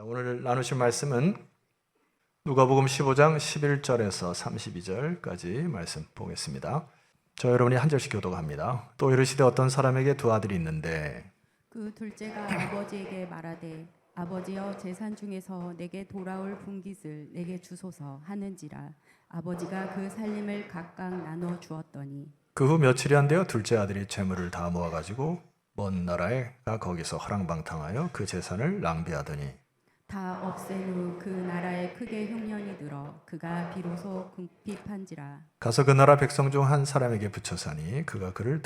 오늘 나누실 말씀은 누가복음 15장 11절에서 32절까지 말씀 보겠습니다. 저 여러분이 한 절씩 교독합니다. 또 이르시되 어떤 사람에게 두 아들이 있는데 그 둘째가 아버지에게 말하되 아버지여 재산 중에서 내게 돌아올 분깃을 내게 주소서 하는지라 아버지가 그 살림을 각각 나눠 주었더니 그 후 며칠이 안 되어 둘째 아들이 재물을 다 모아가지고 먼 나라에 가 거기서 허랑방탕하여 그 재산을 낭비하더니 다 없앤 후 그 나라에 크게 흉년이 들어 그가 비로소 궁핍한지라 가서 그 나라 백성 중 한 사람에게 붙여사니 그가 그를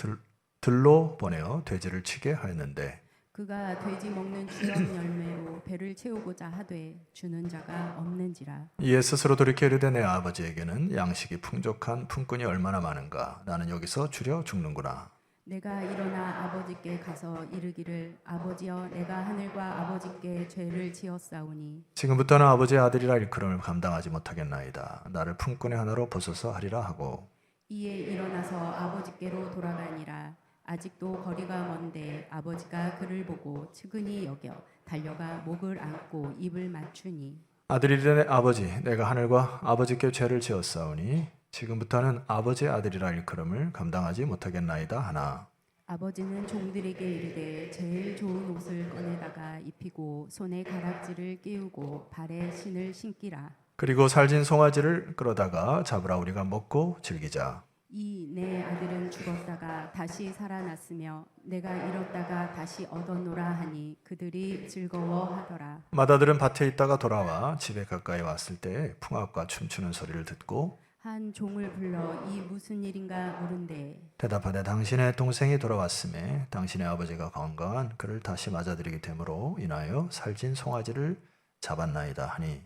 들로 보내어 돼지를 치게 하였는데 그가 돼지 먹는 주염 열매로 배를 채우고자 하되 주는 자가 없는지라 이에 스스로 돌이켜 이르되 내 아버지에게는 양식이 풍족한 품꾼이 얼마나 많은가 나는 여기서 주려 죽는구나. 내가 일어나 아버지께 가서 이르기를 아버지여 내가 하늘과 아버지께 죄를 지었사오니 지금부터는 아버지의 아들이라 일컬음을 감당하지 못하겠나이다. 나를 품꾼의 하나로 벗어서 하리라 하고 이에 일어나서 아버지께로 돌아가니라 아직도 거리가 먼데 아버지가 그를 보고 측은히 여겨 달려가 목을 안고 입을 맞추니 아들이 이르되 아버지 내가 하늘과 아버지께 죄를 지었사오니 지금부터는 아버지의 아들이라 일컬음을 감당하지 못하겠나이다 하나 아버지는 종들에게 이르되 제일 좋은 옷을 꺼내다가 입히고 손에 가락지를 끼우고 발에 신을 신기라 그리고 살진 송아지를 끌어다가 잡으라 우리가 먹고 즐기자. 이 내 아들은 죽었다가 다시 살아났으며 내가 잃었다가 다시 얻었노라 하니 그들이 즐거워하더라. 맏아들은 밭에 있다가 돌아와 집에 가까이 왔을 때 풍악과 춤추는 소리를 듣고 한 종을 불러 이 무슨 일인가 물은데 대답하되 당신의 동생이 돌아왔음에 당신의 아버지가 건강한 그를 다시 맞아들이게 되므로 인하여 살진 송아지를 잡았나이다 하니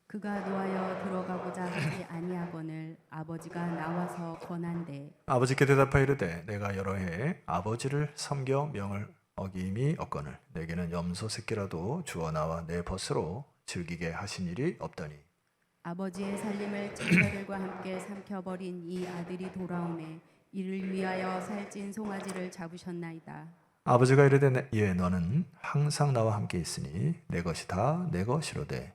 그가 노하여 들어가고자 하지 아니하거늘 아버지가 나와서 권한대 아버지께 대답하여 이르되 내가 여러 해 아버지를 섬겨 명을 어김이 없거늘 내게는 염소 새끼라도 주어 나와 내 벗으로 즐기게 하신 일이 없더니 아버지의 살림을 자녀들과 함께 삼켜버린 이 아들이 돌아오매 이를 위하여 살찐 송아지를 잡으셨나이다. 아버지가 이르되 예 너는 항상 나와 함께 있으니 내 것이 다 내 것이로되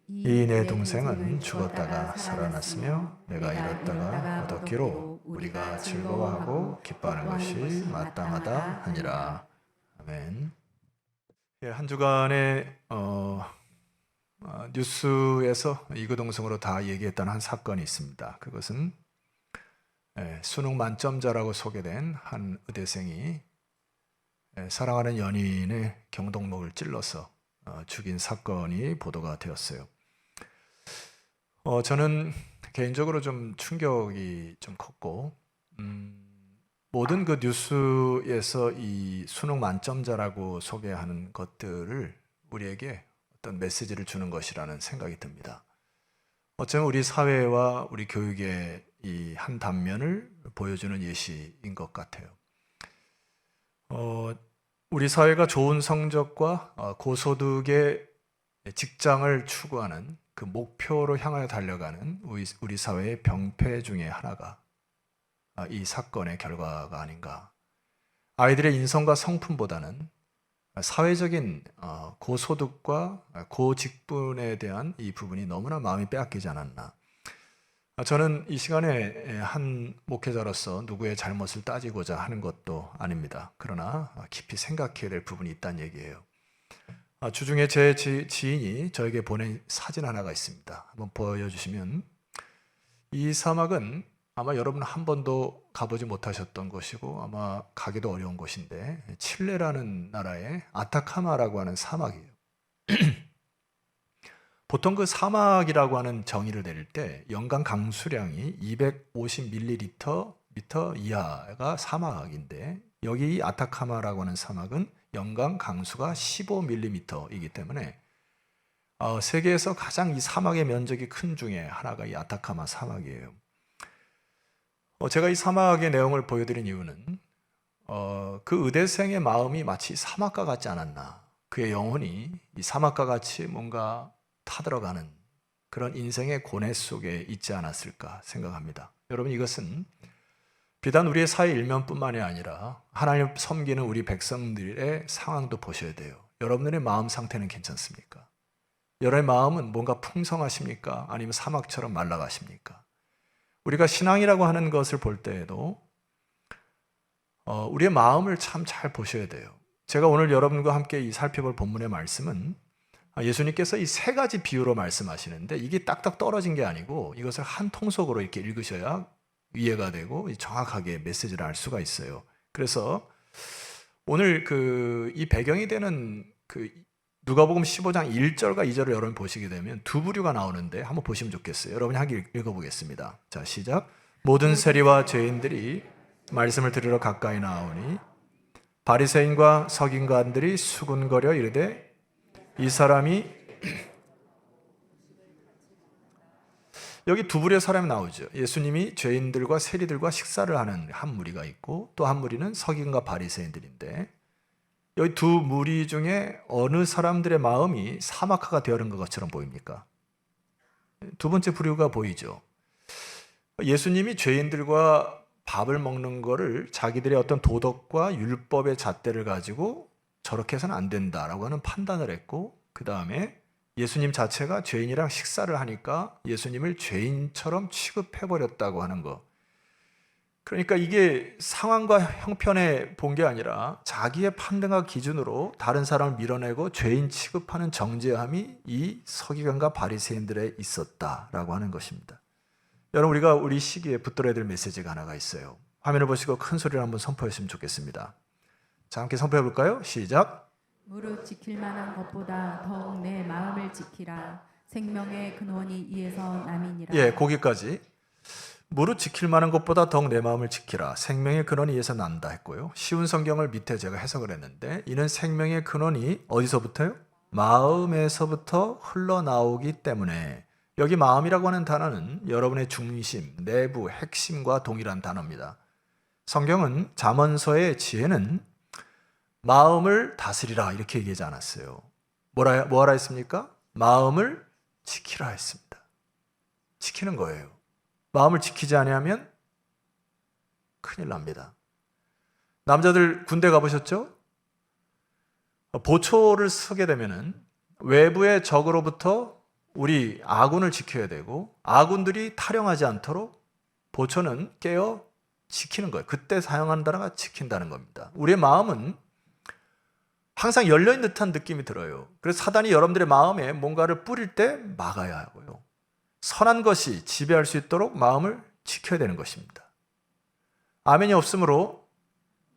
이 내 동생은 죽었다가 살아났으며 내가 잃었다가 얻었기로 우리가 즐거워하고 기뻐하는 것이 마땅하다 하니라. 아멘. 예, 한 주간에 뉴스에서 이구동성으로 다 얘기했던 한 사건이 있습니다. 그것은 수능 만점자라고 소개된 한 의대생이 사랑하는 연인의 경동목을 찔러서 죽인 사건이 보도가 되었어요. 저는 개인적으로 좀 충격이 좀 컸고 모든 그 뉴스에서 이 수능 만점자라고 소개하는 것들을 우리에게 어떤 메시지를 주는 것이라는 생각이 듭니다. 어쩌면 우리 사회와 우리 교육의 이 한 단면을 보여주는 예시인 것 같아요. 우리 사회가 좋은 성적과 고소득의 직장을 추구하는 그 목표로 향하여 달려가는 우리 사회의 병폐 중에 하나가 이 사건의 결과가 아닌가. 아이들의 인성과 성품보다는 사회적인 고소득과 고직분에 대한 이 부분이 너무나 마음이 빼앗기지 않았나. 저는 이 시간에 한 목회자로서 누구의 잘못을 따지고자 하는 것도 아닙니다. 그러나 깊이 생각해야 될 부분이 있다는 얘기예요. 주중에 제 지인이 저에게 보낸 사진 하나가 있습니다. 한번 보여주시면 이 사막은 아마 여러분 한 번도 가보지 못하셨던 곳이고 아마 가기도 어려운 곳인데 칠레라는 나라의 아타카마라고 하는 사막이에요. 보통 그 사막이라고 하는 정의를 내릴 때 연간 강수량이 250ml 이하가 사막인데 여기 이 아타카마라고 하는 사막은 연간 강수가 15mm이기 때문에 세계에서 가장 이 사막의 면적이 큰 중에 하나가 이 아타카마 사막이에요. 제가 이 사막의 내용을 보여드린 이유는 그 의대생의 마음이 마치 사막과 같지 않았나. 그의 영혼이 이 사막과 같이 뭔가 타들어가는 그런 인생의 고뇌 속에 있지 않았을까 생각합니다. 여러분 이것은 비단 우리의 사회 일면뿐만이 아니라 하나님 섬기는 우리 백성들의 상황도 보셔야 돼요. 여러분들의 마음 상태는 괜찮습니까? 여러분의 마음은 뭔가 풍성하십니까? 아니면 사막처럼 말라가십니까? 우리가 신앙이라고 하는 것을 볼 때에도 우리의 마음을 참 잘 보셔야 돼요. 제가 오늘 여러분과 함께 이 살펴볼 본문의 말씀은 예수님께서 이 세 가지 비유로 말씀하시는데 이게 딱딱 떨어진 게 아니고 이것을 한 통속으로 이렇게 읽으셔야 이해가 되고 정확하게 메시지를 알 수가 있어요. 그래서 오늘 이 배경이 되는 누가복음 15장 1절과 2절을 여러분 보시게 되면 두 부류가 나오는데 한번 보시면 좋겠어요. 여러분이 함께 읽어보겠습니다. 자, 시작. 모든 세리와 죄인들이 말씀을 들으러 가까이 나오니 바리새인과 서기관들이 수군거려 이르되 이 사람이 여기 두 부류의 사람이 나오죠. 예수님이 죄인들과 세리들과 식사를 하는 한 무리가 있고 또 한 무리는 서기관과 바리새인들인데 여기 두 무리 중에 어느 사람들의 마음이 사막화가 되어있는 것처럼 보입니까? 두 번째 부류가 보이죠. 예수님이 죄인들과 밥을 먹는 거를 자기들의 어떤 도덕과 율법의 잣대를 가지고 저렇게 해서는 안 된다라고 하는 판단을 했고 그 다음에 예수님 자체가 죄인이랑 식사를 하니까 예수님을 죄인처럼 취급해버렸다고 하는 거. 그러니까 이게 상황과 형편에 본 게 아니라 자기의 판단과 기준으로 다른 사람을 밀어내고 죄인 취급하는 정죄함이 이 서기관과 바리새인들에 있었다라고 하는 것입니다. 여러분 우리가 우리 시기에 붙들어야 될 메시지가 하나가 있어요. 화면을 보시고 큰 소리로 한번 선포했으면 좋겠습니다. 자, 함께 선포해 볼까요? 시작. 무릇 지킬 만한 것보다 더욱 내 마음을 지키라. 생명의 근원이 이에서 남이니라. 예, 거기까지. 무릇 지킬 만한 것보다 더욱 내 마음을 지키라. 생명의 근원이 이에서 난다 했고요. 쉬운 성경을 밑에 제가 해석을 했는데 이는 생명의 근원이 어디서부터요? 마음에서부터 흘러나오기 때문에 여기 마음이라고 하는 단어는 여러분의 중심, 내부, 핵심과 동일한 단어입니다. 성경은 잠언서의 지혜는 마음을 다스리라 이렇게 얘기하지 않았어요. 뭐하라 했습니까? 마음을 지키라 했습니다. 지키는 거예요. 마음을 지키지 않으면 큰일 납니다. 남자들 군대 가보셨죠? 보초를 서게 되면은 외부의 적으로부터 우리 아군을 지켜야 되고 아군들이 탈영하지 않도록 보초는 깨어 지키는 거예요. 그때 사용하는 단어가 지킨다는 겁니다. 우리의 마음은 항상 열려있는 듯한 느낌이 들어요. 그래서 사단이 여러분들의 마음에 뭔가를 뿌릴 때 막아야 하고요. 선한 것이 지배할 수 있도록 마음을 지켜야 되는 것입니다. 아멘이 없으므로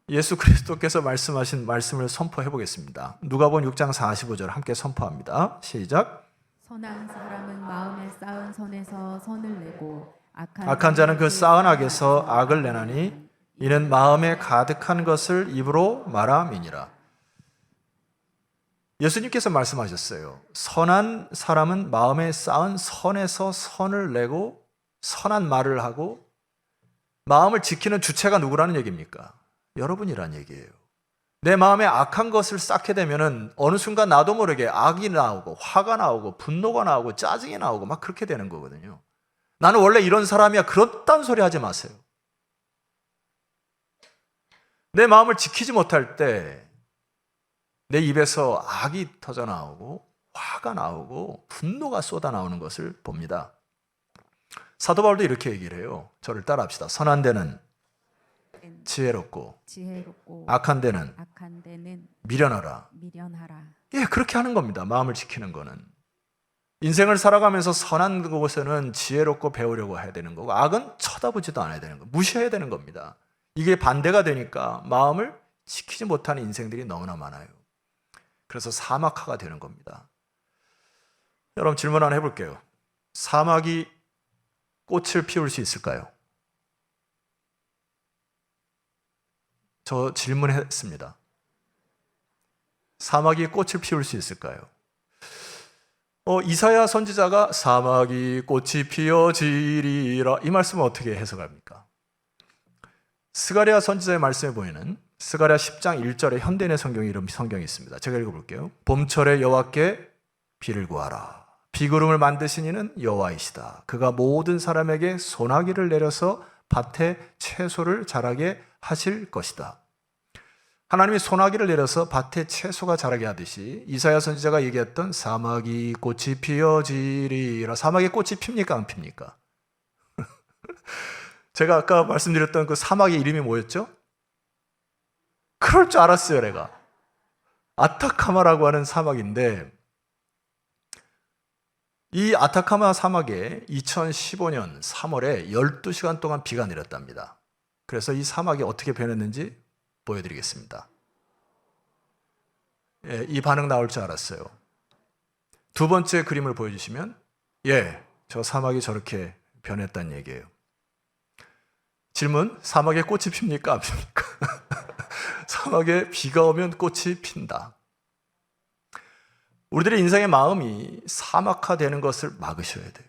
예수 그리스도께서 말씀하신 말씀을 선포해 보겠습니다. 누가복음 6장 45절 함께 선포합니다. 시작. 선한 사람은 마음에 쌓은 선에서 선을 내고 악한 자는 그 쌓은 악에서 악을 내나니 이는 마음에 가득한 것을 입으로 말함이니라. 예수님께서 말씀하셨어요. 선한 사람은 마음에 쌓은 선에서 선을 내고 선한 말을 하고 마음을 지키는 주체가 누구라는 얘기입니까? 여러분이란 얘기예요. 내 마음에 악한 것을 쌓게 되면은 어느 순간 나도 모르게 악이 나오고 화가 나오고 분노가 나오고 짜증이 나오고 막 그렇게 되는 거거든요. 나는 원래 이런 사람이야. 그렇단 소리 하지 마세요. 내 마음을 지키지 못할 때 내 입에서 악이 터져 나오고 화가 나오고 분노가 쏟아 나오는 것을 봅니다. 사도 바울도 이렇게 얘기를 해요. 저를 따라합시다. 선한 데는 지혜롭고 악한 데는 미련하라. 예, 그렇게 하는 겁니다. 마음을 지키는 거는. 인생을 살아가면서 선한 곳에는 지혜롭고 배우려고 해야 되는 거고 악은 쳐다보지도 않아야 되는 거, 무시해야 되는 겁니다. 이게 반대가 되니까 마음을 지키지 못하는 인생들이 너무나 많아요. 그래서 사막화가 되는 겁니다. 여러분 질문 하나 해볼게요. 사막이 꽃을 피울 수 있을까요? 저 질문했습니다. 사막이 꽃을 피울 수 있을까요? 이사야 선지자가 사막이 꽃이 피어지리라 이 말씀을 어떻게 해석합니까? 스가랴 선지자의 말씀에 보이는 스가랴 10장 1절에 현대인의 성경에 이런 성경이 있습니다. 제가 읽어볼게요. 봄철에 여호와께 비를 구하라. 비구름을 만드신 이는 여호와이시다. 그가 모든 사람에게 소나기를 내려서 밭에 채소를 자라게 하실 것이다. 하나님이 소나기를 내려서 밭에 채소가 자라게 하듯이 이사야 선지자가 얘기했던 사막이 꽃이 피어지리라. 사막에 꽃이 핍니까 안 핍니까? 제가 아까 말씀드렸던 그 사막의 이름이 뭐였죠? 그럴 줄 알았어요, 내가. 아타카마라고 하는 사막인데, 이 아타카마 사막에 2015년 3월에 12시간 동안 비가 내렸답니다. 그래서 이 사막이 어떻게 변했는지 보여드리겠습니다. 예, 이 반응 나올 줄 알았어요. 두 번째 그림을 보여주시면, 예, 저 사막이 저렇게 변했다는 얘기예요. 질문, 사막에 꽃이 핍니까 안 핍니까? 사막에 비가 오면 꽃이 핀다. 우리들의 인생의 마음이 사막화되는 것을 막으셔야 돼요.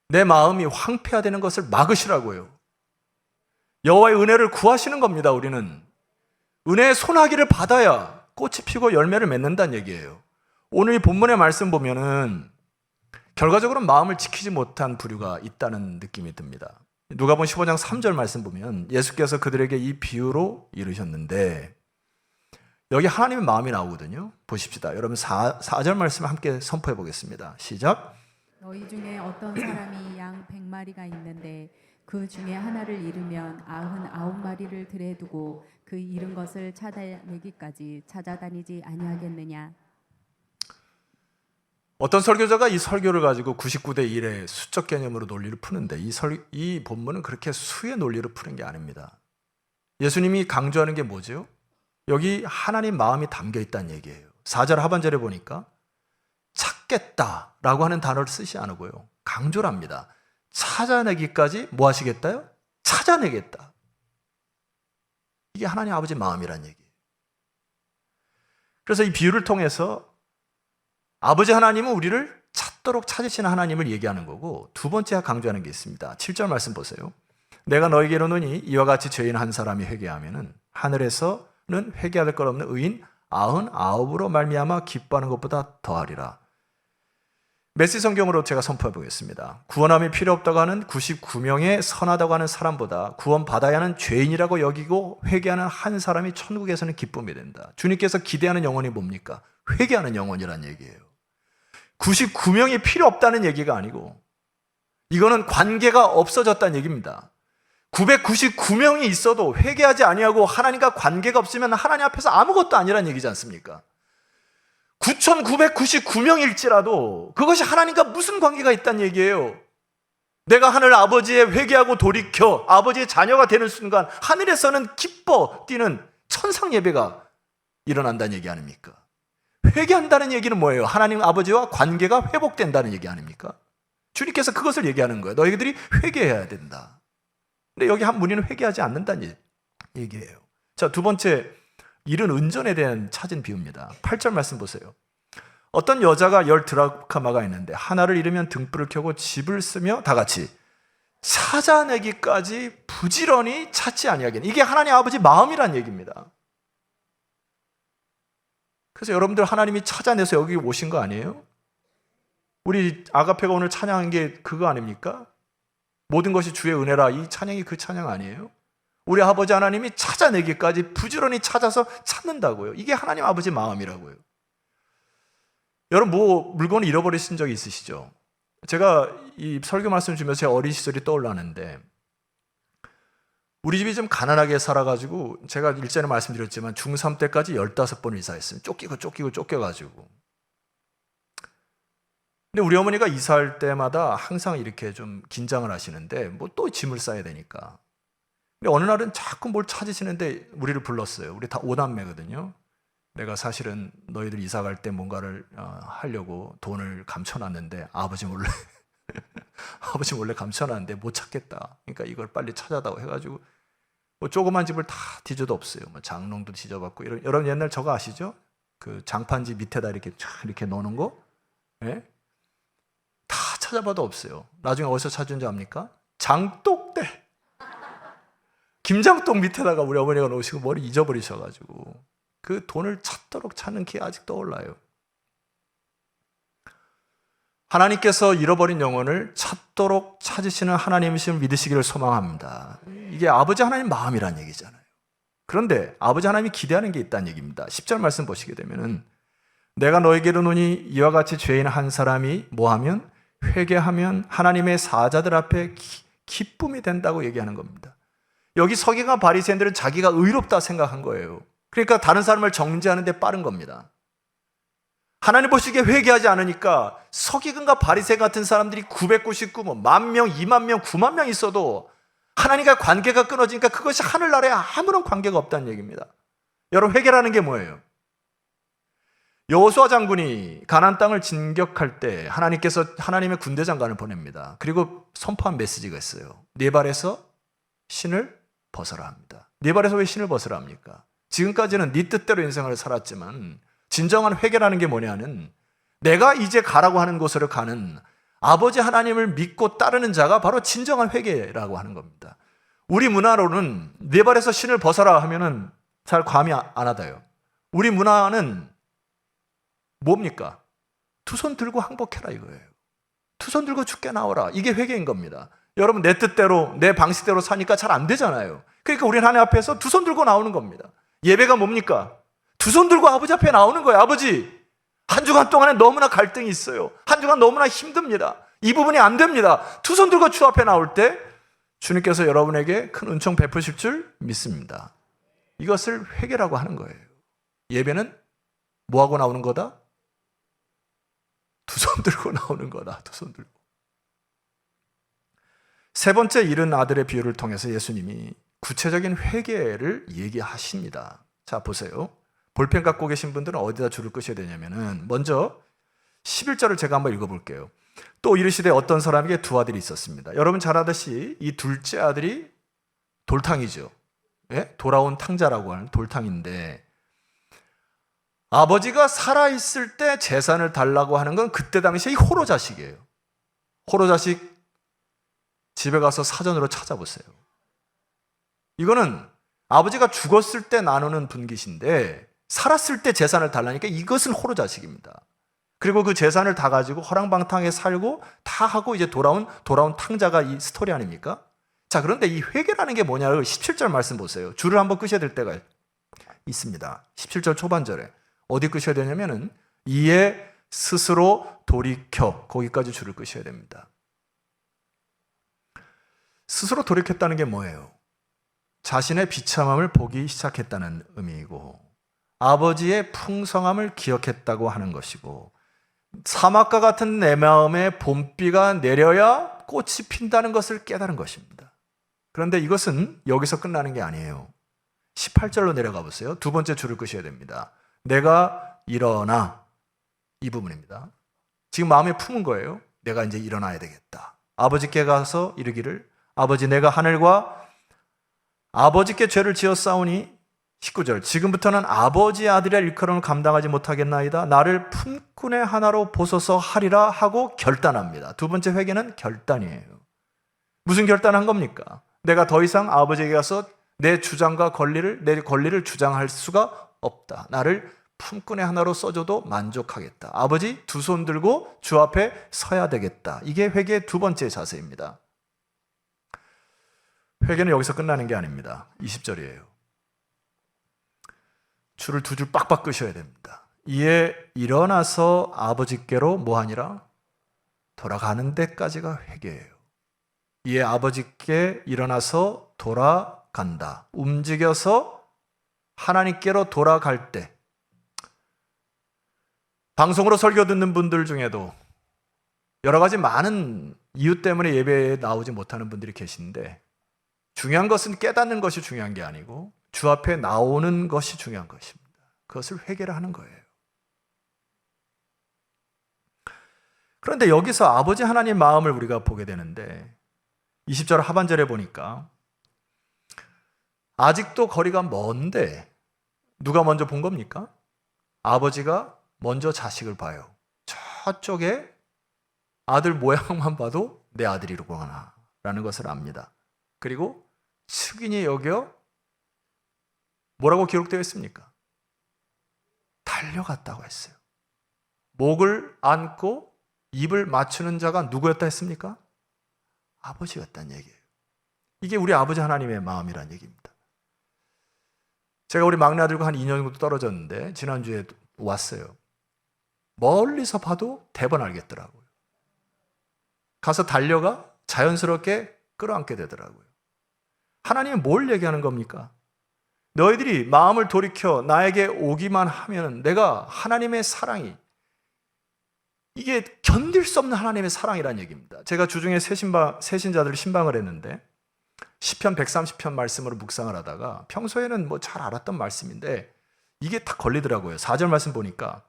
내 마음이 황폐화되는 것을 막으시라고요. 여호와의 은혜를 구하시는 겁니다. 우리는 은혜의 소나기를 받아야 꽃이 피고 열매를 맺는다는 얘기예요. 오늘 이 본문의 말씀 보면은 결과적으로 마음을 지키지 못한 부류가 있다는 느낌이 듭니다. 누가복음 15장 3절 말씀 보면 예수께서 그들에게 이 비유로 이르셨는데, 여기 하나님의 마음이 나오거든요. 보십시다. 여러분 4절 말씀을 함께 선포해 보겠습니다. 시작. 너희 중에 어떤 사람이 양 100마리가 있는데 그 중에 하나를 잃으면 99마리를 들에 두고 그 잃은 것을 찾아내기까지 찾아다니지 아니하겠느냐. 어떤 설교자가 이 설교를 가지고 99대 1의 수적 개념으로 논리를 푸는데, 이 본문은 그렇게 수의 논리로 푸는 게 아닙니다. 예수님이 강조하는 게 뭐죠? 여기 하나님 마음이 담겨 있다는 얘기예요. 4절 하반절에 보니까 찾겠다라고 하는 단어를 쓰지 않고요, 강조를 합니다. 찾아내기까지 뭐 하시겠다요? 찾아내겠다. 이게 하나님 아버지 마음이란 얘기예요. 그래서 이 비유를 통해서 아버지 하나님은 우리를 찾도록 찾으시는 하나님을 얘기하는 거고, 두 번째 강조하는 게 있습니다. 7절 말씀 보세요. 내가 너에게 이르노니 이와 같이 죄인 한 사람이 회개하면은 하늘에서는 회개할 것 없는 의인 99으로 말미암아 기뻐하는 것보다 더하리라. 메시 성경으로 제가 선포해 보겠습니다. 구원함이 필요 없다고 하는 99명의 선하다고 하는 사람보다 구원받아야 하는 죄인이라고 여기고 회개하는 한 사람이 천국에서는 기쁨이 된다. 주님께서 기대하는 영혼이 뭡니까? 회개하는 영혼이란 얘기예요. 99명이 필요 없다는 얘기가 아니고, 이거는 관계가 없어졌다는 얘기입니다. 999명이 있어도 회개하지 아니하고 하나님과 관계가 없으면 하나님 앞에서 아무것도 아니란 얘기지 않습니까? 9999명일지라도 그것이 하나님과 무슨 관계가 있다는 얘기예요. 내가 하늘 아버지의 회개하고 돌이켜 아버지의 자녀가 되는 순간 하늘에서는 기뻐 뛰는 천상 예배가 일어난다는 얘기 아닙니까? 회개한다는 얘기는 뭐예요? 하나님 아버지와 관계가 회복된다는 얘기 아닙니까? 주님께서 그것을 얘기하는 거예요. 너희들이 회개해야 된다. 근데 여기 한 무리는 회개하지 않는다는 얘기예요. 자, 두 번째, 이른 은전에 대한 찾은 비유입니다. 8절 말씀 보세요. 어떤 여자가 10드라크마가 있는데 하나를 잃으면 등불을 켜고 집을 쓰며 다 같이 찾아내기까지 부지런히 찾지 아니하겠니. 이게 하나님 아버지 마음이란 얘기입니다. 그래서 여러분들 하나님이 찾아내서 여기 오신 거 아니에요? 우리 아가페가 오늘 찬양한 게 그거 아닙니까? 모든 것이 주의 은혜라, 이 찬양이 그 찬양 아니에요? 우리 아버지 하나님이 찾아내기까지 부지런히 찾아서 찾는다고요. 이게 하나님 아버지 마음이라고요. 여러분 뭐 물건을 잃어버리신 적이 있으시죠? 제가 이 설교 말씀 주면서 제 어린 시절이 떠올랐는데, 우리 집이 좀 가난하게 살아가지고 제가 일전에 말씀드렸지만 중3 때까지 15번을 이사했어요. 쫓겨가지고. 근데 우리 어머니가 이사할 때마다 항상 이렇게 좀 긴장을 하시는데 뭐 또 짐을 싸야 되니까. 근데 어느 날은 자꾸 뭘 찾으시는데 우리를 불렀어요. 우리 다 5남매거든요. 내가 사실은 너희들 이사 갈 때 뭔가를 하려고 돈을 감춰놨는데 아버지 몰래 감춰놨는데 못 찾겠다. 그러니까 이걸 빨리 찾아다오 해가지고 뭐 조그만 집을 다 뒤져도 없어요. 뭐 장롱도 뒤져봤고 여러분 옛날 저거 아시죠? 그 장판지 밑에다 이렇게 놓는 거, 예? 다 찾아봐도 없어요. 나중에 어디서 찾은 줄 압니까? 장독대. 김장독 밑에다가 우리 어머니가 놓으시고 머리 잊어버리셔가지고 그 돈을 찾도록 찾는 게 아직 떠올라요. 하나님께서 잃어버린 영혼을 찾도록 찾으시는 하나님이심을 믿으시기를 소망합니다. 이게 아버지 하나님 마음이란 얘기잖아요. 그런데 아버지 하나님이 기대하는 게 있다는 얘기입니다. 10절 말씀 보시게 되면은 내가 너에게 이르노니 이와 같이 죄인 한 사람이 뭐하면 회개하면 하나님의 사자들 앞에 기쁨이 된다고 얘기하는 겁니다. 여기 서기관 바리새인들은 자기가 의롭다 생각한 거예요. 그러니까 다른 사람을 정죄하는 데 빠른 겁니다. 하나님 보시기에 회개하지 않으니까 서기관과 바리새 같은 사람들이 999, 뭐 10,000명, 20,000명, 90,000명 있어도 하나님과 관계가 끊어지니까 그것이 하늘나라에 아무런 관계가 없다는 얘기입니다. 여러분, 회개라는 게 뭐예요? 여호수아 장군이 가나안 땅을 진격할 때 하나님께서 하나님의 군대 장관을 보냅니다. 그리고 선포한 메시지가 있어요. 네 발에서 신을 벗어라 합니다. 네 발에서 왜 신을 벗어라 합니까? 지금까지는 네 뜻대로 인생을 살았지만 진정한 회개라는 게 뭐냐는 내가 이제 가라고 하는 곳으로 가는 아버지 하나님을 믿고 따르는 자가 바로 진정한 회개라고 하는 겁니다. 우리 문화로는 네 발에서 신을 벗어라 하면은 잘 감이 안 와닿아요. 우리 문화는 뭡니까? 두 손 들고 항복해라 이거예요. 두 손 들고 죽게 나오라. 이게 회개인 겁니다. 여러분, 내 뜻대로 내 방식대로 사니까 잘 안 되잖아요. 그러니까 우리는 하나님 앞에서 두 손 들고 나오는 겁니다. 예배가 뭡니까? 두 손 들고 아버지 앞에 나오는 거예요. 아버지, 한 주간 동안에 너무나 갈등이 있어요. 한 주간 너무나 힘듭니다. 이 부분이 안 됩니다. 두 손 들고 주 앞에 나올 때 주님께서 여러분에게 큰 은총 베푸실 줄 믿습니다. 이것을 회개라고 하는 거예요. 예배는 뭐하고 나오는 거다? 두 손 들고 나오는 거다. 두 손 들고. 세 번째 잃은 아들의 비유를 통해서 예수님이 구체적인 회개를 얘기하십니다. 자, 보세요. 볼펜 갖고 계신 분들은 어디다 줄을 끄셔야 되냐면은 먼저 11절을 제가 한번 읽어볼게요. 또 이르시되 어떤 사람에게 두 아들이 있었습니다. 여러분 잘 아듯이 이 둘째 아들이 돌탕이죠. 예? 돌아온 탕자라고 하는 돌탕인데 아버지가 살아있을 때 재산을 달라고 하는 건 그때 당시에 이 호로 자식이에요. 호로 자식 집에 가서 사전으로 찾아보세요. 이거는 아버지가 죽었을 때 나누는 분깃인데 살았을 때 재산을 달라니까 이것은 호로 자식입니다. 그리고 그 재산을 다 가지고 허랑방탕하게 살고 다 하고 이제 돌아온 탕자가 이 스토리 아닙니까? 자, 그런데 이 회개라는 게 뭐냐를 17절 말씀 보세요. 줄을 한번 끄셔야 될 때가 있습니다. 17절 초반절에 어디 끄셔야 되냐면은 이에 스스로 돌이켜, 거기까지 줄을 끄셔야 됩니다. 스스로 돌이켰다는 게 뭐예요? 자신의 비참함을 보기 시작했다는 의미이고 아버지의 풍성함을 기억했다고 하는 것이고 사막과 같은 내 마음에 봄비가 내려야 꽃이 핀다는 것을 깨달은 것입니다. 그런데 이것은 여기서 끝나는 게 아니에요. 18절로 내려가 보세요. 두 번째 줄을 끄셔야 됩니다. 내가 일어나, 이 부분입니다. 지금 마음에 품은 거예요. 내가 이제 일어나야 되겠다. 아버지께 가서 이르기를 아버지, 내가 하늘과 아버지께 죄를 지었사오니 19절 지금부터는 아버지 아들의 일컬음을 감당하지 못하겠나이다. 나를 품꾼의 하나로 보소서 하리라 하고 결단합니다. 두 번째 회개는 결단이에요. 무슨 결단한 겁니까? 내가 더 이상 아버지에게 가서 내 주장과 내 권리를 주장할 수가 없다. 나를 품꾼의 하나로 써줘도 만족하겠다. 아버지, 두 손 들고 주 앞에 서야 되겠다. 이게 회개의 두 번째 자세입니다. 회개는 여기서 끝나는 게 아닙니다. 20절이에요. 줄을 두 줄 빡빡 끄셔야 됩니다. 이에 일어나서 아버지께로 뭐하니라? 돌아가는 데까지가 회개예요. 이에 아버지께 일어나서 돌아간다. 움직여서 하나님께로 돌아갈 때 방송으로 설교 듣는 분들 중에도 여러 가지 많은 이유 때문에 예배에 나오지 못하는 분들이 계신데 중요한 것은 깨닫는 것이 중요한 게 아니고 주 앞에 나오는 것이 중요한 것입니다. 그것을 회개를 하는 거예요. 그런데 여기서 아버지 하나님 마음을 우리가 보게 되는데 20절 하반절에 보니까 아직도 거리가 먼데 누가 먼저 본 겁니까? 아버지가 먼저 자식을 봐요. 저쪽에 아들 모양만 봐도 내 아들이로구나 라는 것을 압니다. 그리고 측인이 여겨 뭐라고 기록되어 있습니까? 달려갔다고 했어요. 목을 안고 입을 맞추는 자가 누구였다 했습니까? 아버지였다는 얘기예요. 이게 우리 아버지 하나님의 마음이란 얘기입니다. 제가 우리 막내 아들과 한 2년 정도 떨어졌는데 지난주에 왔어요. 멀리서 봐도 대번 알겠더라고요. 가서 달려가 자연스럽게 끌어안게 되더라고요. 하나님이 뭘 얘기하는 겁니까? 너희들이 마음을 돌이켜 나에게 오기만 하면 내가 하나님의 사랑이, 이게 견딜 수 없는 하나님의 사랑이라는 얘기입니다. 제가 주중에 새신자들 신방을 했는데 시편 130편 말씀으로 묵상을 하다가 평소에는 뭐 잘 알았던 말씀인데 이게 딱 걸리더라고요. 4절 말씀 보니까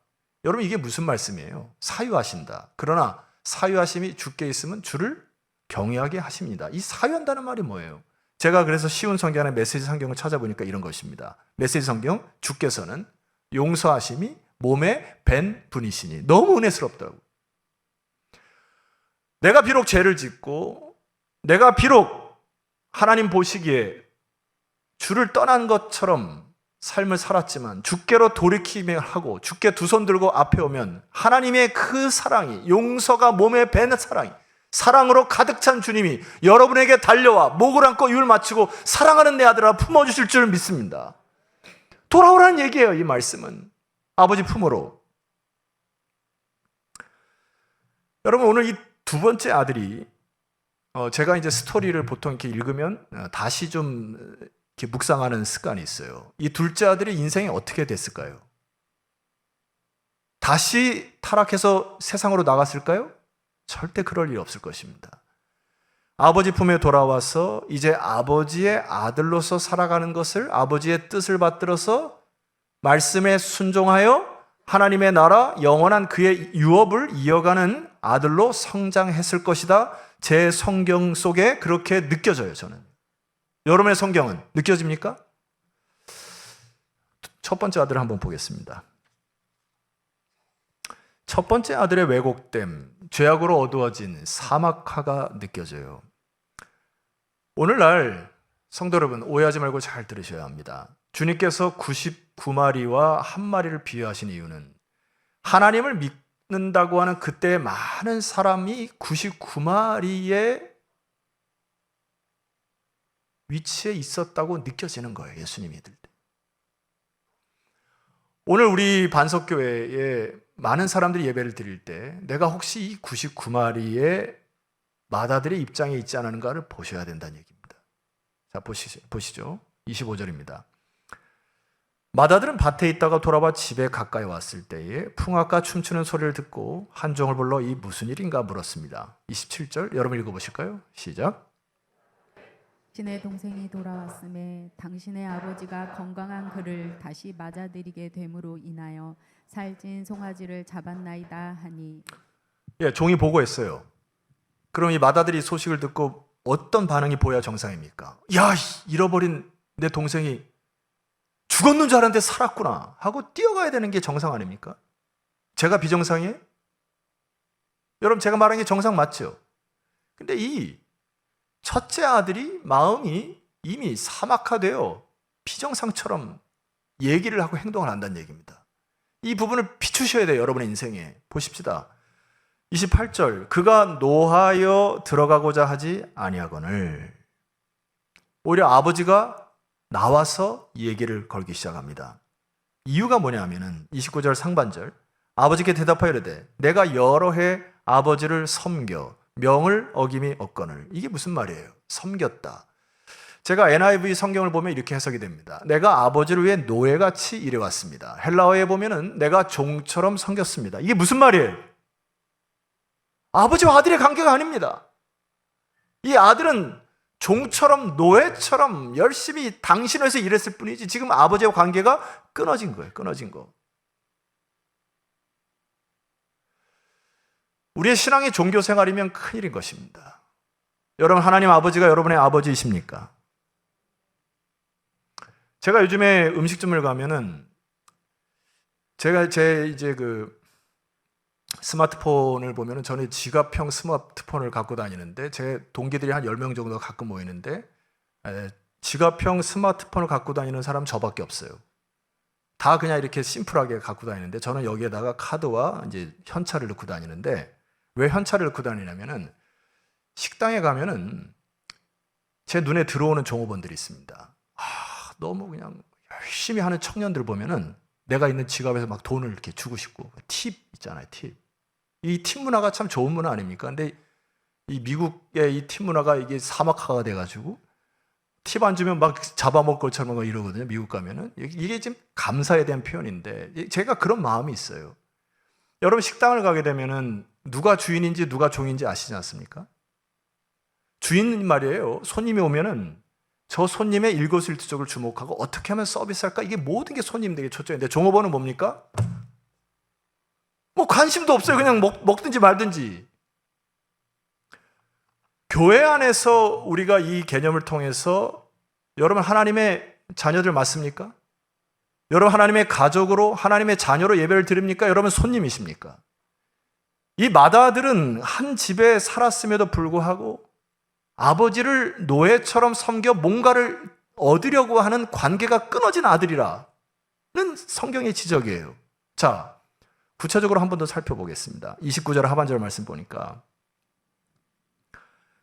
여러분 이게 무슨 말씀이에요? 사유하신다. 그러나 사유하심이 주께 있으면 주를 경외하게 하십니다. 이 사유한다는 말이 뭐예요? 제가 그래서 쉬운 성경 안에 메시지 성경을 찾아보니까 이런 것입니다. 메시지 성경, 주께서는 용서하심이 몸에 밴 분이시니. 너무 은혜스럽더라고요. 내가 비록 죄를 짓고 내가 비록 하나님 보시기에 주를 떠난 것처럼 삶을 살았지만 주께로 돌이키며 하고 주께 두 손 들고 앞에 오면 하나님의 그 사랑이, 용서가 몸에 밴 사랑이, 사랑으로 가득 찬 주님이 여러분에게 달려와 목을 안고 입을 맞추고 사랑하는 내 아들아 품어주실 줄 믿습니다. 돌아오라는 얘기예요. 이 말씀은 아버지 품으로. 여러분 오늘 이 두 번째 아들이 제가 이제 스토리를 보통 이렇게 읽으면 다시 좀 이렇게 묵상하는 습관이 있어요. 이 둘째 아들의 인생이 어떻게 됐을까요? 다시 타락해서 세상으로 나갔을까요? 절대 그럴 일 없을 것입니다. 아버지 품에 돌아와서 이제 아버지의 아들로서 살아가는 것을, 아버지의 뜻을 받들어서 말씀에 순종하여 하나님의 나라 영원한 그의 유업을 이어가는 아들로 성장했을 것이다. 제 성경 속에 그렇게 느껴져요. 저는. 여러분의 성경은 느껴집니까? 첫 번째 아들을 한번 보겠습니다. 첫 번째 아들의 왜곡됨, 죄악으로 어두워진 사막화가 느껴져요. 오늘날 성도 여러분 오해하지 말고 잘 들으셔야 합니다. 주님께서 99마리와 한 마리를 비유하신 이유는 하나님을 믿는다고 하는 그때의 많은 사람이 99마리의 위치에 있었다고 느껴지는 거예요. 예수님 믿을 때. 오늘 우리 반석교회에 많은 사람들이 예배를 드릴 때 내가 혹시 이 99마리의 마다들의 입장에 있지 않은가를 보셔야 된다는 얘기입니다. 자, 보시죠. 25절입니다. 마다들은 밭에 있다가 돌아와 집에 가까이 왔을 때에 풍악과 춤추는 소리를 듣고 한 종을 불러 이 무슨 일인가 물었습니다. 27절 여러분 읽어보실까요? 시작. 당신의 동생이 돌아왔음에 당신의 아버지가 건강한 그를 다시 맞아들이게 됨으로 인하여 살찐 송아지를 잡았나이다 하니. 예, 종이 보고했어요. 그럼 이 마다들이 소식을 듣고 어떤 반응이 보여야 정상입니까? 야, 잃어버린 내 동생이 죽었는 줄 알았는데 살았구나 하고 뛰어가야 되는 게 정상 아닙니까? 제가 비정상이에요? 여러분 제가 말한 게 정상 맞죠? 근데 이 첫째 아들이 마음이 이미 사막화되어 비정상처럼 얘기를 하고 행동을 한다는 얘기입니다. 이 부분을 비추셔야 돼요. 여러분의 인생에. 보십시다. 28절 그가 노하여 들어가고자 하지 아니하거늘. 오히려 아버지가 나와서 얘기를 걸기 시작합니다. 이유가 뭐냐면은 29절 상반절 아버지께 대답하여 이르되 내가 여러 해 아버지를 섬겨 명을 어김이 없거늘. 이게 무슨 말이에요? 섬겼다. 제가 NIV 성경을 보면 이렇게 해석이 됩니다. 내가 아버지를 위해 노예같이 일해왔습니다. 헬라어에 보면은 내가 종처럼 섬겼습니다. 이게 무슨 말이에요? 아버지와 아들의 관계가 아닙니다. 이 아들은 종처럼 노예처럼 열심히 당신을 위해서 일했을 뿐이지 지금 아버지와 관계가 끊어진 거예요. 끊어진 거. 우리의 신앙이 종교 생활이면 큰일인 것입니다. 여러분 하나님 아버지가 여러분의 아버지이십니까? 제가 요즘에 음식점을 가면은 제가 이제 그 스마트폰을 보면은 저는 지갑형 스마트폰을 갖고 다니는데 제 동기들이 한 10명 정도 가끔 모이는데 지갑형 스마트폰을 갖고 다니는 사람 저밖에 없어요. 다 그냥 이렇게 심플하게 갖고 다니는데 저는 여기에다가 카드와 이제 현찰을 넣고 다니는데 왜 현찰을 넣고 다니냐면은 식당에 가면은 제 눈에 들어오는 종업원들이 있습니다. 너무 그냥 열심히 하는 청년들 보면은 내가 있는 지갑에서 막 돈을 이렇게 주고 싶고, 팁 있잖아요, 팁. 이 팁 문화가 참 좋은 문화 아닙니까? 근데 이 미국의 이 팁 문화가 이게 사막화가 돼가지고 팁 안 주면 막 잡아먹을 것처럼 막 이러거든요. 미국 가면은. 이게 지금 감사에 대한 표현인데 제가 그런 마음이 있어요. 여러분 식당을 가게 되면은 누가 주인인지 누가 종인지 아시지 않습니까? 주인 말이에요. 손님이 오면은 저 손님의 일거수일투족을 주목하고 어떻게 하면 서비스할까? 이게 모든 게 손님들에게 초점인데 종업원은 뭡니까? 뭐 관심도 없어요. 그냥 먹든지 말든지. 교회 안에서 우리가 이 개념을 통해서 여러분 하나님의 자녀들 맞습니까? 여러분 하나님의 가족으로 하나님의 자녀로 예배를 드립니까? 여러분 손님이십니까? 이 마다들은 한 집에 살았음에도 불구하고 아버지를 노예처럼 섬겨 뭔가를 얻으려고 하는 관계가 끊어진 아들이라는 성경의 지적이에요. 자, 구체적으로 한 번 더 살펴보겠습니다. 29절 하반절 말씀 보니까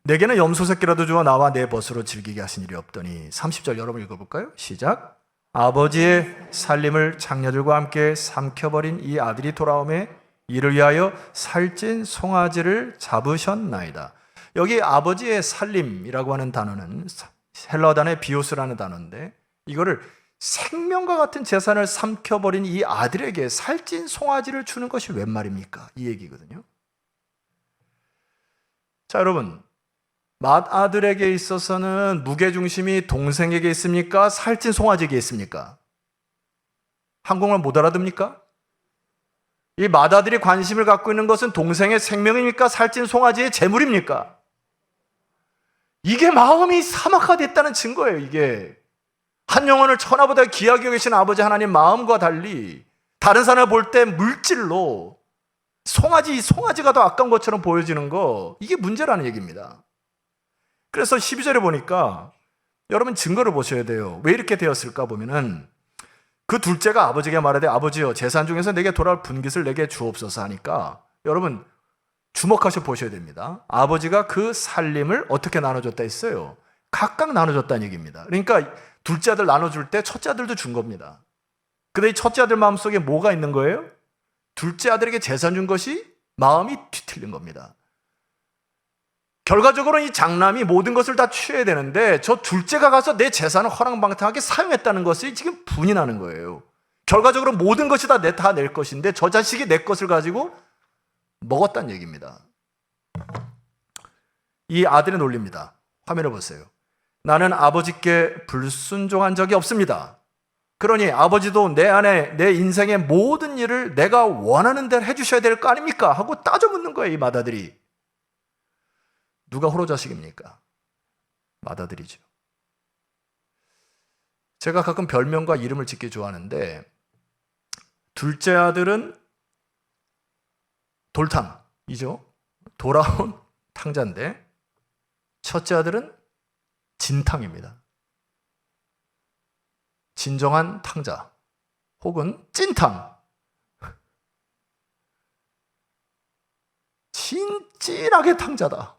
내게는 염소 새끼라도 주어 나와 내 벗으로 즐기게 하신 일이 없더니 30절 여러분 읽어볼까요? 시작. 아버지의 살림을 장녀들과 함께 삼켜버린 이 아들이 돌아오매 이를 위하여 살찐 송아지를 잡으셨나이다. 여기 아버지의 살림이라고 하는 단어는 헬라어 단어의 비오스라는 단어인데 이거를 생명과 같은 재산을 삼켜버린 이 아들에게 살찐 송아지를 주는 것이 웬 말입니까? 이 얘기거든요. 자, 여러분 맏아들에게 있어서는 무게중심이 동생에게 있습니까? 살찐 송아지에게 있습니까? 한국말 못 알아듣습니까? 이 맏아들이 관심을 갖고 있는 것은 동생의 생명입니까? 살찐 송아지의 재물입니까? 이게 마음이 사막화됐다는 증거예요. 이게 한 영혼을 천하보다 귀하게 여기시는 아버지 하나님 마음과 달리 다른 사람을 볼 때 물질로 송아지가 더 아까운 것처럼 보여지는 거, 이게 문제라는 얘기입니다. 그래서 12절에 보니까 여러분 증거를 보셔야 돼요. 왜 이렇게 되었을까 보면은 그 둘째가 아버지에게 말하되 아버지여 재산 중에서 내게 돌아올 분깃을 내게 주옵소서 하니까 여러분 주목하셔 보셔야 됩니다. 아버지가 그 살림을 어떻게 나눠줬다 했어요? 각각 나눠줬다는 얘기입니다. 그러니까 둘째 아들 나눠줄 때 첫째 아들도 준 겁니다. 근데 이 첫째 아들 마음속에 뭐가 있는 거예요? 둘째 아들에게 재산 준 것이 마음이 뒤틀린 겁니다. 결과적으로 이 장남이 모든 것을 다 취해야 되는데 저 둘째가 가서 내 재산을 허랑방탕하게 사용했다는 것이 지금 분이 나는 거예요. 결과적으로 모든 것이 다 낼 것인데 저 자식이 내 것을 가지고 먹었다는 얘기입니다. 이 아들의 논리입니다. 화면을 보세요. 나는 아버지께 불순종한 적이 없습니다. 그러니 아버지도 내 안에 내 인생의 모든 일을 내가 원하는 대로 해주셔야 될 거 아닙니까? 하고 따져 묻는 거예요. 이 맏아들이. 누가 호로 자식입니까? 맏아들이죠. 제가 가끔 별명과 이름을 짓기 좋아하는데 둘째 아들은 돌탕이죠. 돌아온 탕자인데 첫째 아들은 진탕입니다. 진정한 탕자 혹은 찐탕. 진찐하게 탕자다.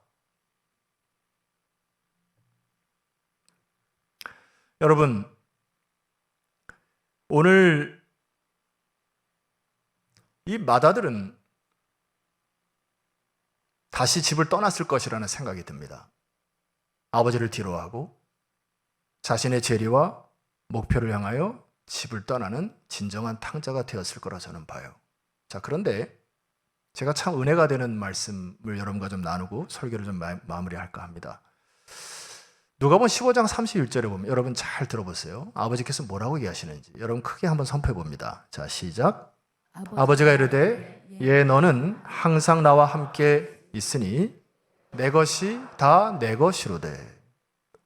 여러분 오늘 이 맏아들은 다시 집을 떠났을 것이라는 생각이 듭니다. 아버지를 뒤로하고 자신의 재리와 목표를 향하여 집을 떠나는 진정한 탕자가 되었을 거라 저는 봐요. 자, 그런데 제가 참 은혜가 되는 말씀을 여러분과 좀 나누고 설교를 좀 마무리할까 합니다. 누가복음 15장 31절에 보면 여러분 잘 들어보세요. 아버지께서 뭐라고 얘기하시는지 여러분 크게 한번 선포해 봅니다. 자, 시작. 아버지가 이르되 예 너는 항상 나와 함께 있으니 내 것이 다 내 것이로되.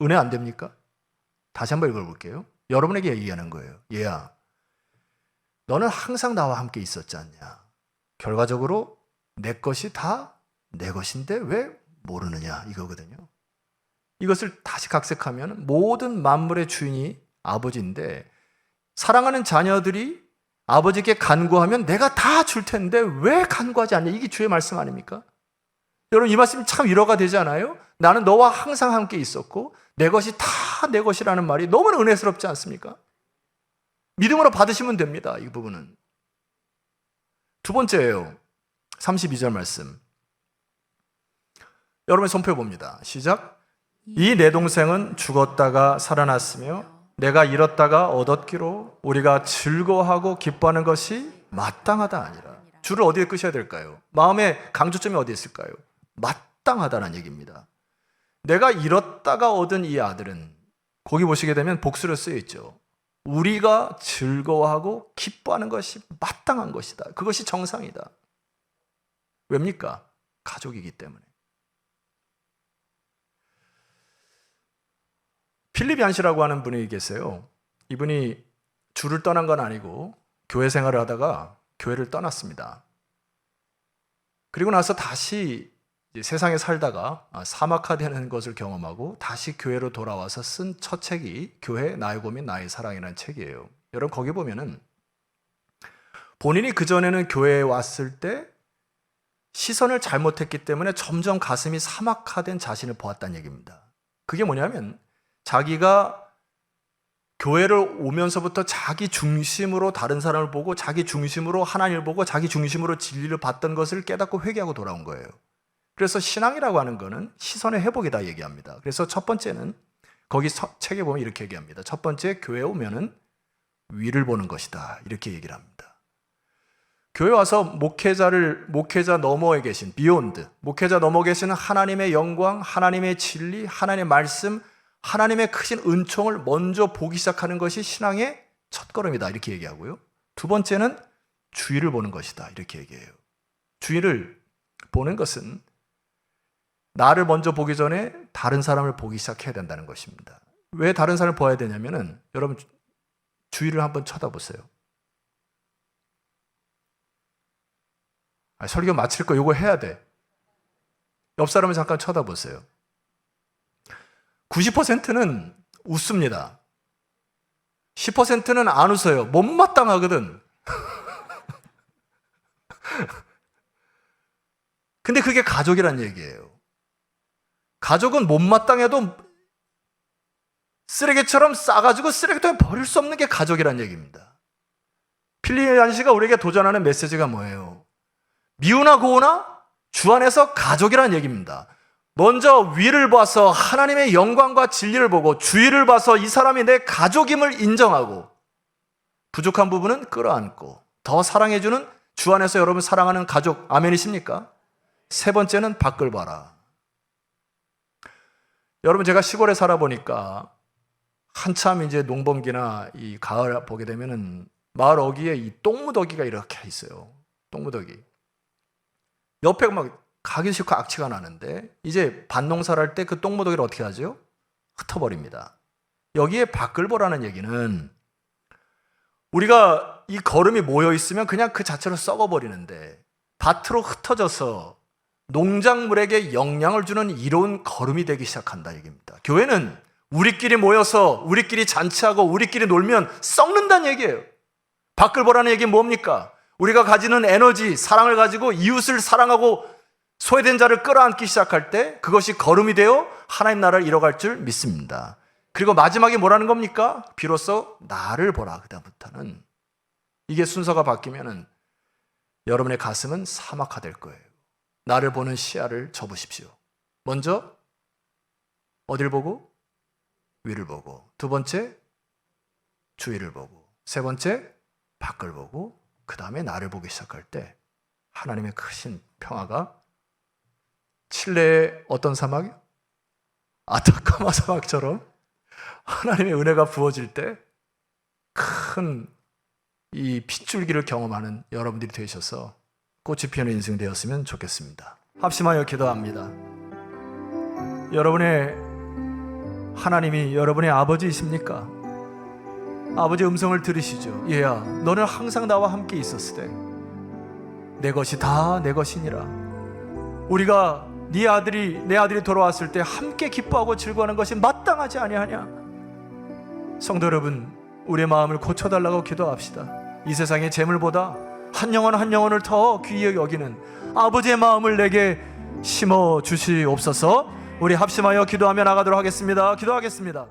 은혜 안 됩니까? 다시 한번 읽어볼게요. 여러분에게 얘기하는 거예요. 얘야 너는 항상 나와 함께 있었지 않냐. 결과적으로 내 것이 다 내 것인데 왜 모르느냐 이거거든요. 이것을 다시 각색하면 모든 만물의 주인이 아버지인데 사랑하는 자녀들이 아버지께 간구하면 내가 다 줄 텐데 왜 간구하지 않냐. 이게 주의 말씀 아닙니까? 여러분 이 말씀이 참 위로가 되지 않아요? 나는 너와 항상 함께 있었고 내 것이 다 내 것이라는 말이 너무나 은혜스럽지 않습니까? 믿음으로 받으시면 됩니다. 이 부분은. 두 번째예요. 32절 말씀. 여러분의 손표 봅니다. 시작. 이 내 동생은 죽었다가 살아났으며 내가 잃었다가 얻었기로 우리가 즐거워하고 기뻐하는 것이 마땅하다 아니라. 줄을 어디에 끄셔야 될까요? 마음의 강조점이 어디에 있을까요? 마땅하다는 얘기입니다. 내가 잃었다가 얻은 이 아들은, 거기 보시게 되면 복수로 쓰여 있죠. 우리가 즐거워하고 기뻐하는 것이 마땅한 것이다. 그것이 정상이다. 왜입니까? 가족이기 때문에. 필립 얀시라고 하는 분이 계세요. 이분이 주를 떠난 건 아니고 교회 생활을 하다가 교회를 떠났습니다. 그리고 나서 다시 세상에 살다가 사막화되는 것을 경험하고 다시 교회로 돌아와서 쓴 첫 책이 교회 나의 고민 나의 사랑이라는 책이에요. 여러분 거기 보면은 본인이 그전에는 교회에 왔을 때 시선을 잘못했기 때문에 점점 가슴이 사막화된 자신을 보았다는 얘기입니다. 그게 뭐냐면 자기가 교회를 오면서부터 자기 중심으로 다른 사람을 보고 자기 중심으로 하나님을 보고 자기 중심으로 진리를 봤던 것을 깨닫고 회개하고 돌아온 거예요. 그래서 신앙이라고 하는 거는 시선의 회복이다 얘기합니다. 그래서 첫 번째는 거기 책에 보면 이렇게 얘기합니다. 첫 번째, 교회에 오면은 위를 보는 것이다 이렇게 얘기를 합니다. 교회 와서 목회자 너머에 계신 비욘드, 목회자 넘어 계시는 하나님의 영광, 하나님의 진리, 하나님의 말씀, 하나님의 크신 은총을 먼저 보기 시작하는 것이 신앙의 첫걸음이다 이렇게 얘기하고요. 두 번째는 주위를 보는 것이다 이렇게 얘기해요. 주위를 보는 것은 나를 먼저 보기 전에 다른 사람을 보기 시작해야 된다는 것입니다. 왜 다른 사람을 봐야 되냐면은 여러분 주위를 한번 쳐다보세요. 설교 마칠 거 이거 해야 돼. 옆 사람을 잠깐 쳐다보세요. 90%는 웃습니다. 10%는 안 웃어요. 못마땅하거든. 근데 그게 가족이란 얘기예요. 가족은 못마땅해도 쓰레기처럼 싸가지고 쓰레기통에 버릴 수 없는 게 가족이란 얘기입니다. 필립 얀시가 우리에게 도전하는 메시지가 뭐예요? 미우나 고우나 주 안에서 가족이란 얘기입니다. 먼저 위를 봐서 하나님의 영광과 진리를 보고 주위를 봐서 이 사람이 내 가족임을 인정하고 부족한 부분은 끌어안고 더 사랑해주는 주 안에서 여러분 사랑하는 가족, 아멘이십니까? 세 번째는 밖을 봐라. 여러분 제가 시골에 살아보니까 한참 이제 농번기나 이 가을 보게 되면은 마을 어귀에 이 똥무더기가 이렇게 있어요. 똥무더기. 옆에 막 가기 싫고 악취가 나는데 이제 밭농사를 할 때 그 똥무더기를 어떻게 하죠? 흩어버립니다. 여기에 밖을 보라는 얘기는 우리가 이 거름이 모여 있으면 그냥 그 자체로 썩어버리는데 밭으로 흩어져서 농작물에게 영향을 주는 이로운 거름이 되기 시작한다 얘기입니다. 교회는 우리끼리 모여서 우리끼리 잔치하고 우리끼리 놀면 썩는다는 얘기예요. 밖을 보라는 얘기는 뭡니까? 우리가 가지는 에너지, 사랑을 가지고 이웃을 사랑하고 소외된 자를 끌어안기 시작할 때 그것이 거름이 되어 하나님 나라를 이뤄갈 줄 믿습니다. 그리고 마지막에 뭐라는 겁니까? 비로소 나를 보라. 그다음부터는 이게 순서가 바뀌면은 여러분의 가슴은 사막화될 거예요. 나를 보는 시야를 접으십시오. 먼저 어딜 보고? 위를 보고, 두 번째 주위를 보고, 세 번째 밖을 보고, 그 다음에 나를 보기 시작할 때 하나님의 크신 평화가 칠레의 어떤 사막이요? 아타카마 사막처럼 하나님의 은혜가 부어질 때 큰 이 핏줄기를 경험하는 여러분들이 되셔서 꽃이 피는 인생 되었으면 좋겠습니다. 합심하여 기도합니다. 여러분의 하나님이 여러분의 아버지이십니까? 아버지 음성을 들으시죠. 얘야, 너는 항상 나와 함께 있었으되 내 것이 다 내 것이니라. 우리가 네 아들이 내 아들이 돌아왔을 때 함께 기뻐하고 즐거워하는 것이 마땅하지 아니하냐? 성도 여러분, 우리의 마음을 고쳐달라고 기도합시다. 이 세상의 재물보다 한 영혼 한 영혼을 더 귀히 여기는 아버지의 마음을 내게 심어 주시옵소서. 우리 합심하여 기도하며 나가도록 하겠습니다. 기도하겠습니다.